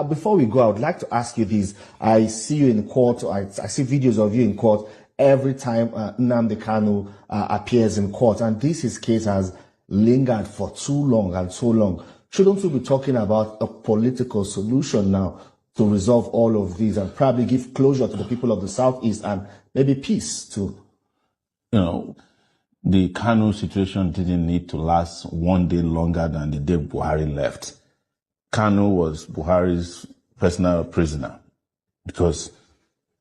Before we go, I would like to ask you this. I see you in court. I see videos of you in court every time Nnamdi Kanu appears in court. And his case has lingered for too long and so long. Shouldn't we be talking about a political solution now to resolve all of these and probably give closure to the people of the Southeast and maybe peace too? You know, the Kanu situation didn't need to last one day longer than the day Buhari left. Kanu was Buhari's personal prisoner because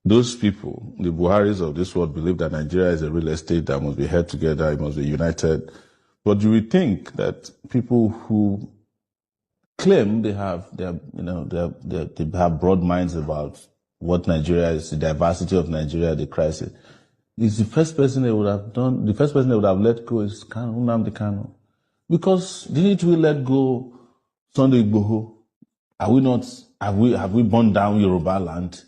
those people, the Buharis of this world, believe that Nigeria is a real estate that must be held together, it must be united. But you would think that people who claim they have broad minds about what Nigeria is, the diversity of Nigeria, the crisis, is the first person they would have done. The first person they would have let go is Nnamdi Kanu, because didn't we let go Sunday Igboho? Are we not? Have we burned down Yoruba land?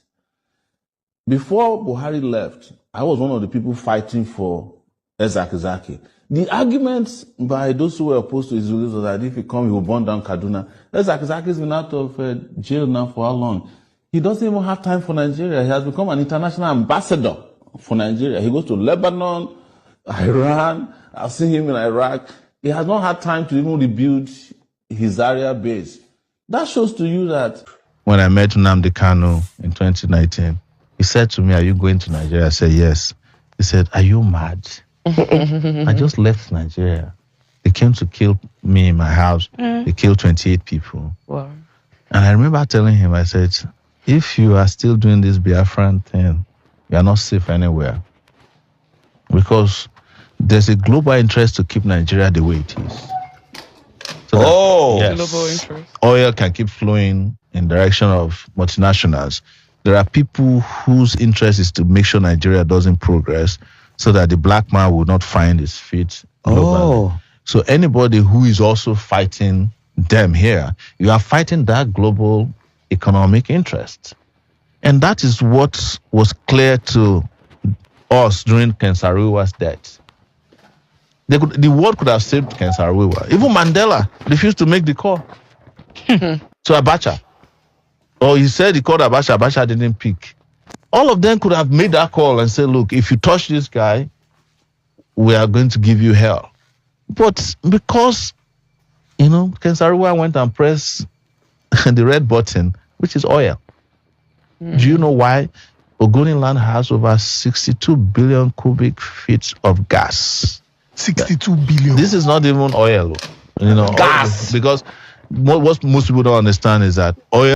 Before Buhari left, I was one of the people fighting for Ezaki. The arguments by those who were opposed to Israelis was that if he comes, he will burn down Kaduna. Ezaki has been out of jail now for how long? He doesn't even have time for Nigeria. He has become an international ambassador for Nigeria. He goes to Lebanon, Iran. I've seen him in Iraq. He has not had time to even rebuild his area base. That shows to you that when I met Nnamdi Kanu in 2019, he said to me, "Are you going to Nigeria?" I said, "Yes." He said, "Are you mad?" I just left Nigeria. They came to kill me in my house. They killed 28 people. Wow. And I remember telling him, I said, if you are still doing this Biafran thing, you are not safe anywhere. Because there's a global interest to keep Nigeria the way it is. So yes, global interest. Oil can keep flowing in direction of multinationals. There are people whose interest is to make sure Nigeria doesn't progress so that the black man will not find his feet globally. So anybody who is also fighting them here, you are fighting that global economic interest. And that is what was clear to us during Ken Saro-Wiwa's death. The world could have saved Ken Saro-Wiwa. Even Mandela refused to make the call to Abacha. Or he said he called Abacha, Abacha didn't pick. All of them could have made that call and said, look, if you touch this guy, we are going to give you hell. But because, Ken Saro-Wiwa went and pressed the red button, which is oil. Do you know why Ogoni land has over 62 billion cubic feet of gas? 62 billion. This is not even oil, Gas. Because what most people don't understand is that oil